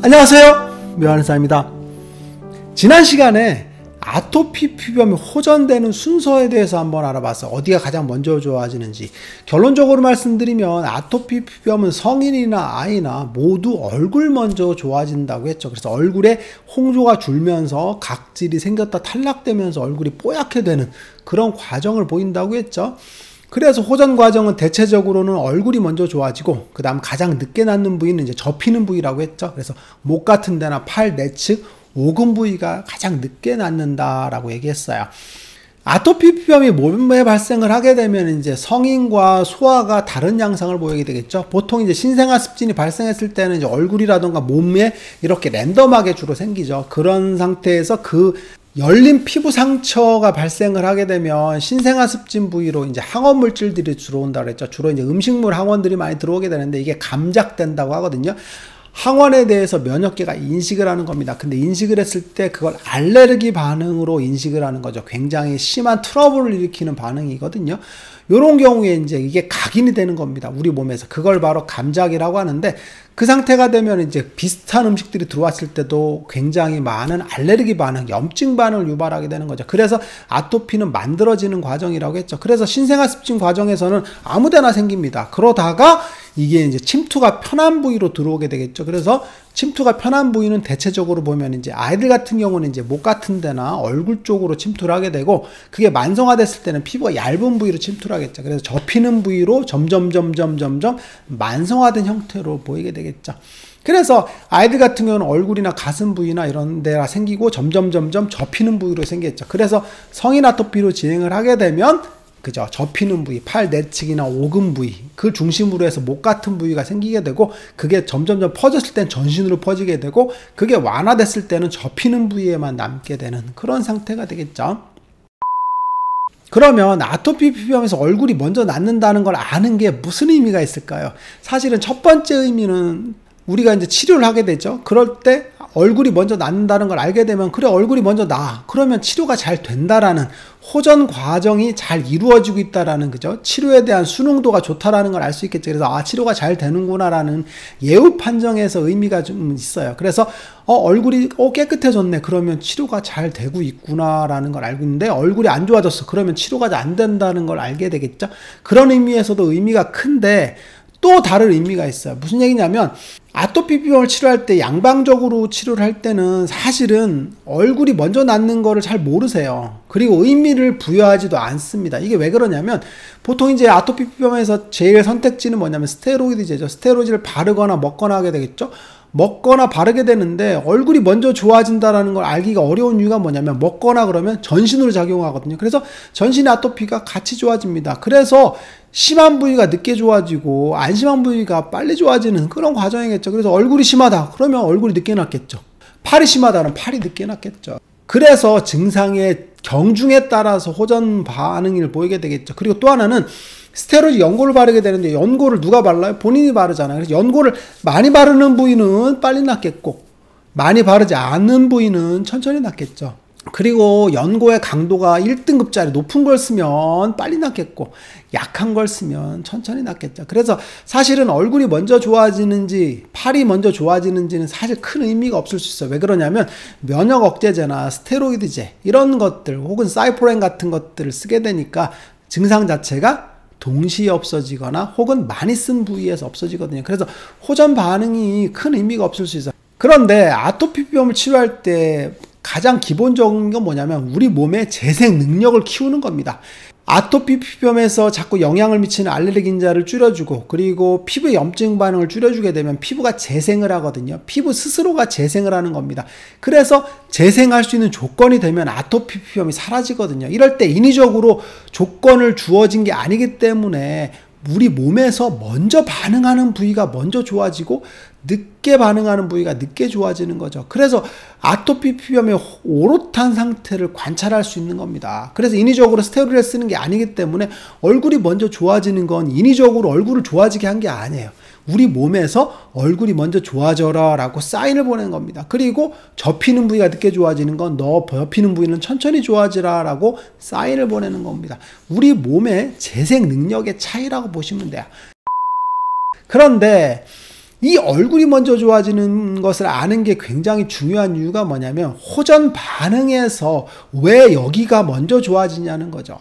안녕하세요, 묘한의사입니다. 지난 시간에 아토피 피부염이 호전되는 순서에 대해서 한번 알아봤어요. 어디가 가장 먼저 좋아지는지. 결론적으로 말씀드리면 아토피 피부염은 성인이나 아이나 모두 얼굴 먼저 좋아진다고 했죠. 그래서 얼굴에 홍조가 줄면서 각질이 생겼다 탈락되면서 얼굴이 뽀얗게 되는 그런 과정을 보인다고 했죠. 그래서 호전 과정은 대체적으로는 얼굴이 먼저 좋아지고, 그 다음 가장 늦게 낫는 부위는 이제 접히는 부위라고 했죠. 그래서 목 같은 데나 팔 내측 오금 부위가 가장 늦게 낫는다라고 얘기했어요. 아토피 피부염이 몸에 발생을 하게 되면 이제 성인과 소아가 다른 양상을 보이게 되겠죠. 보통 이제 신생아 습진이 발생했을 때는 이제 얼굴이라던가 몸에 이렇게 랜덤하게 주로 생기죠. 그런 상태에서 그 열린 피부 상처가 발생을 하게 되면 신생아 습진 부위로 이제 항원 물질들이 들어온다고 했죠. 주로 이제 음식물 항원들이 많이 들어오게 되는데 이게 감작된다고 하거든요. 항원에 대해서 면역계가 인식을 하는 겁니다. 근데 인식을 했을 때 그걸 알레르기 반응으로 인식을 하는 거죠. 굉장히 심한 트러블을 일으키는 반응이거든요. 이런 경우에 이제 이게 각인이 되는 겁니다. 우리 몸에서. 그걸 바로 감작이라고 하는데, 그 상태가 되면 이제 비슷한 음식들이 들어왔을 때도 굉장히 많은 알레르기 반응, 염증 반응을 유발하게 되는 거죠. 그래서 아토피는 만들어지는 과정이라고 했죠. 그래서 신생아 습진 과정에서는 아무데나 생깁니다. 그러다가 이게 이제 침투가 편한 부위로 들어오게 되겠죠. 그래서 침투가 편한 부위는 대체적으로 보면 이제 아이들 같은 경우는 이제 목 같은 데나 얼굴 쪽으로 침투를 하게 되고, 그게 만성화됐을 때는 피부가 얇은 부위로 침투를 하겠죠. 그래서 접히는 부위로 점점 만성화된 형태로 보이게 되겠죠. 그래서 아이들 같은 경우는 얼굴이나 가슴 부위나 이런 데가 생기고 점점 접히는 부위로 생겼죠. 그래서 성인 아토피로 진행을 하게 되면 그죠, 접히는 부위, 팔 내측이나 오금 부위, 그 중심으로 해서 목 같은 부위가 생기게 되고, 그게 점점 퍼졌을 땐 전신으로 퍼지게 되고, 그게 완화됐을 때는 접히는 부위에만 남게 되는 그런 상태가 되겠죠. 그러면 아토피 피부염에서 얼굴이 먼저 낫는다는 걸 아는 게 무슨 의미가 있을까요? 사실은 첫 번째 의미는 우리가 이제 치료를 하게 되죠. 그럴 때 얼굴이 먼저 낫는다는 걸 알게 되면, 그래, 얼굴이 먼저 나. 그러면 치료가 잘 된다라는, 호전 과정이 잘 이루어지고 있다라는, 그죠? 치료에 대한 수능도가 좋다라는 걸 알 수 있겠죠. 그래서 치료가 잘 되는구나라는 예후 판정에서 의미가 좀 있어요. 그래서 얼굴이 깨끗해졌네. 그러면 치료가 잘 되고 있구나라는 걸 알고 있는데, 얼굴이 안 좋아졌어. 그러면 치료가 안 된다는 걸 알게 되겠죠. 그런 의미에서도 의미가 큰데, 또 다른 의미가 있어요. 무슨 얘기냐면, 아토피 피부염을 치료할 때, 양방적으로 치료를 할 때는 사실은 얼굴이 먼저 낫는 거를 잘 모르세요. 그리고 의미를 부여하지도 않습니다. 이게 왜 그러냐면, 보통 이제 아토피 피부염에서 제일 선택지는 뭐냐면 스테로이드제죠. 스테로이드를 바르거나 먹거나 하게 되겠죠. 먹거나 바르게 되는데, 얼굴이 먼저 좋아진다는 걸 알기가 어려운 이유가 뭐냐면, 먹거나 그러면 전신으로 작용하거든요. 그래서 전신의 아토피가 같이 좋아집니다. 그래서 심한 부위가 늦게 좋아지고 안 심한 부위가 빨리 좋아지는 그런 과정이겠죠. 그래서 얼굴이 심하다 그러면 얼굴이 늦게 낫겠죠. 팔이 심하다는 팔이 늦게 낫겠죠. 그래서 증상의 경중에 따라서 호전 반응을 보이게 되겠죠. 그리고 또 하나는 스테로이드 연고를 바르게 되는데, 연고를 누가 발라요? 본인이 바르잖아요. 그래서 연고를 많이 바르는 부위는 빨리 낫겠고, 많이 바르지 않는 부위는 천천히 낫겠죠. 그리고 연고의 강도가 1등급짜리 높은 걸 쓰면 빨리 낫겠고, 약한 걸 쓰면 천천히 낫겠죠. 그래서 사실은 얼굴이 먼저 좋아지는지 팔이 먼저 좋아지는지는 사실 큰 의미가 없을 수 있어요. 왜 그러냐면, 면역 억제제나 스테로이드제 이런 것들 혹은 사이포렌 같은 것들을 쓰게 되니까 증상 자체가 동시에 없어지거나 혹은 많이 쓴 부위에서 없어지거든요. 그래서 호전 반응이 큰 의미가 없을 수 있어요. 그런데 아토피 피부염을 치료할 때 가장 기본적인 건 뭐냐면, 우리 몸의 재생 능력을 키우는 겁니다. 아토피 피부염에서 자꾸 영향을 미치는 알레르긴자를 줄여주고, 그리고 피부의 염증 반응을 줄여주게 되면 피부가 재생을 하거든요. 피부 스스로가 재생을 하는 겁니다. 그래서 재생할 수 있는 조건이 되면 아토피 피부염이 사라지거든요. 이럴 때 인위적으로 조건을 주어진 게 아니기 때문에 우리 몸에서 먼저 반응하는 부위가 먼저 좋아지고, 늦게 반응하는 부위가 늦게 좋아지는 거죠. 그래서 아토피 피부염의 오롯한 상태를 관찰할 수 있는 겁니다. 그래서 인위적으로 스테로이드를 쓰는 게 아니기 때문에 얼굴이 먼저 좋아지는 건 인위적으로 얼굴을 좋아지게 한 게 아니에요. 우리 몸에서 얼굴이 먼저 좋아져라 라고 사인을 보내는 겁니다. 그리고 접히는 부위가 늦게 좋아지는 건 너 접히는 부위는 천천히 좋아지라 라고 사인을 보내는 겁니다. 우리 몸의 재생 능력의 차이라고 보시면 돼요. 그런데 이 얼굴이 먼저 좋아지는 것을 아는 게 굉장히 중요한 이유가 뭐냐면 호전 반응에서 왜 여기가 먼저 좋아지냐는 거죠.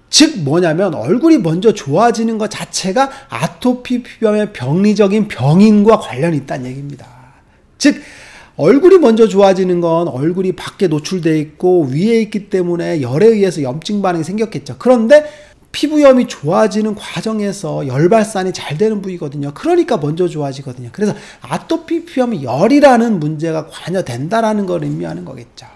즉 뭐냐면 얼굴이 먼저 좋아지는 것 자체가 아토피 피부염의 병리적인 병인과 관련이 있다는 얘기입니다. 즉 얼굴이 먼저 좋아지는 건 얼굴이 밖에 노출되어 있고 위에 있기 때문에 열에 의해서 염증 반응이 생겼겠죠. 그런데 피부염이 좋아지는 과정에서 열 발산이 잘 되는 부위거든요. 그러니까 먼저 좋아지거든요. 그래서 아토피 피부염이 열이라는 문제가 관여된다라는 걸 의미하는 거겠죠.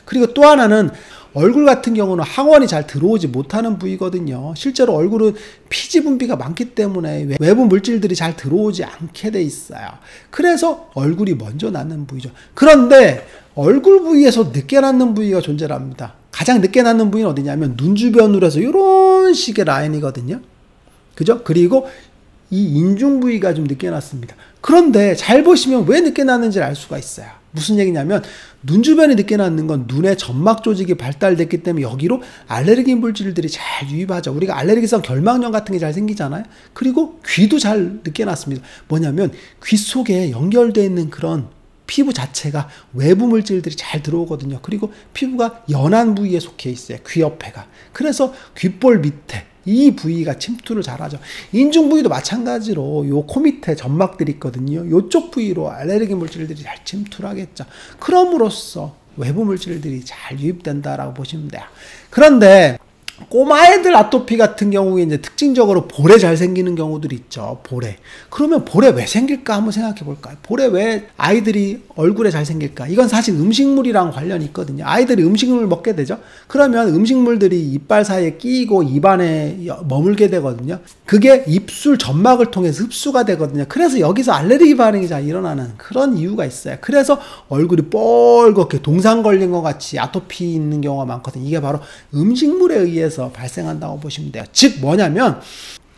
그리고 또 하나는 얼굴 같은 경우는 항원이 잘 들어오지 못하는 부위거든요. 실제로 얼굴은 피지 분비가 많기 때문에 외부 물질들이 잘 들어오지 않게 돼 있어요. 그래서 얼굴이 먼저 낫는 부위죠. 그런데 얼굴 부위에서 늦게 낫는 부위가 존재합니다. 가장 늦게 낫는 부위는 어디냐면 눈 주변으로 해서 이런 식의 라인이거든요. 그죠? 그리고 이 인중 부위가 좀 늦게 낫습니다. 그런데 잘 보시면 왜 늦게 낫는지 알 수가 있어요. 무슨 얘기냐면 눈 주변이 늦게 낫는 건 눈의 점막 조직이 발달됐기 때문에 여기로 알레르기 물질들이 잘 유입하죠. 우리가 알레르기성 결막염 같은 게 잘 생기잖아요. 그리고 귀도 잘 늦게 낫습니다. 뭐냐면 귀 속에 연결되어 있는 그런 피부 자체가 외부 물질들이 잘 들어오거든요. 그리고 피부가 연한 부위에 속해 있어요. 귀 옆에가. 그래서 귓볼 밑에 이 부위가 침투를 잘하죠. 인중 부위도 마찬가지로 요 코 밑에 점막들이 있거든요. 요쪽 부위로 알레르기 물질들이 잘 침투를 하겠죠. 그럼으로써 외부 물질들이 잘 유입된다라고 보시면 돼요. 그런데 꼬마애들 아토피 같은 경우에 이제 특징적으로 볼에 잘 생기는 경우들이 있죠. 볼에. 그러면 볼에 왜 생길까 한번 생각해 볼까요? 볼에 왜 아이들이 얼굴에 잘 생길까? 이건 사실 음식물이랑 관련이 있거든요. 아이들이 음식물을 먹게 되죠. 그러면 음식물들이 이빨 사이에 끼고 입안에 머물게 되거든요. 그게 입술 점막을 통해서 흡수가 되거든요. 그래서 여기서 알레르기 반응이 잘 일어나는 그런 이유가 있어요. 그래서 얼굴이 뻘겋게 동상 걸린 것 같이 아토피 있는 경우가 많거든요. 이게 바로 음식물에 의해서 발생한다고 보시면 돼요. 즉 뭐냐면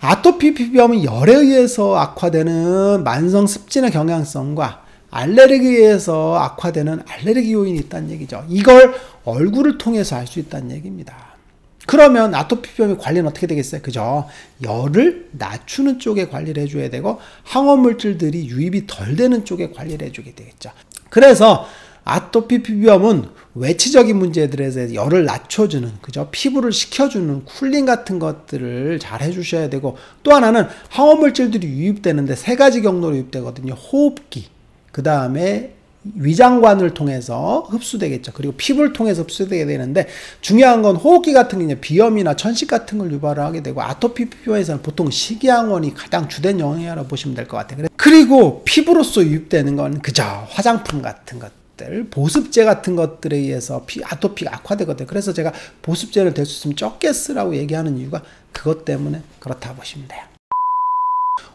아토피 피부염이 열에 의해서 악화되는 만성 습진의 경향성과 알레르기에 의해서 악화되는 알레르기 요인이 있다는 얘기죠. 이걸 얼굴을 통해서 알 수 있다는 얘기입니다. 그러면 아토피 피부염의 관리는 어떻게 되겠어요? 그죠? 열을 낮추는 쪽에 관리를 해줘야 되고 항원 물질들이 유입이 덜 되는 쪽에 관리를 해주게 되겠죠. 그래서 아토피 피부염은 외치적인 문제들에서 열을 낮춰주는, 그죠? 피부를 식혀주는 쿨링 같은 것들을 잘 해주셔야 되고, 또 하나는 항원 물질들이 유입되는데 세 가지 경로로 유입되거든요. 호흡기, 그 다음에 위장관을 통해서 흡수되겠죠. 그리고 피부를 통해서 흡수되게 되는데, 중요한 건 호흡기 같은 게 비염이나 천식 같은 걸 유발을 하게 되고, 아토피 피부에서는 보통 식이항원이 가장 주된 영향이라고 보시면 될 것 같아요. 그리고 피부로서 유입되는 건 그저 화장품 같은 것, 보습제 같은 것들에 의해서 아토피가 악화되거든요. 그래서 제가 보습제를 될 수 있으면 적게 쓰라고 얘기하는 이유가 그것 때문에 그렇다고 보시면 돼요.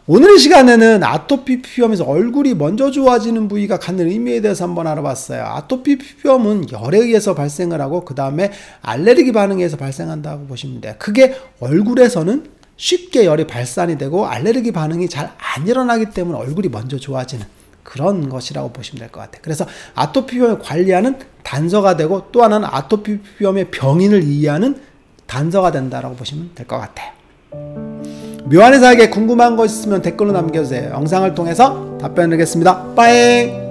오늘 시간에는 아토피 피부염에서 얼굴이 먼저 좋아지는 부위가 갖는 의미에 대해서 한번 알아봤어요. 아토피 피부염은 열에 의해서 발생을 하고 그 다음에 알레르기 반응에 의해서 발생한다고 보시면 돼요. 그게 얼굴에서는 쉽게 열이 발산이 되고 알레르기 반응이 잘 안 일어나기 때문에 얼굴이 먼저 좋아지는 그런 것이라고 보시면 될 것 같아요. 그래서 아토피 피부염을 관리하는 단서가 되고, 또 하나는 아토피 피부염의 병인을 이해하는 단서가 된다라고 보시면 될 것 같아요. 묘한의사에게 궁금한 거 있으면 댓글로 남겨주세요. 영상을 통해서 답변드리겠습니다. 빠잉!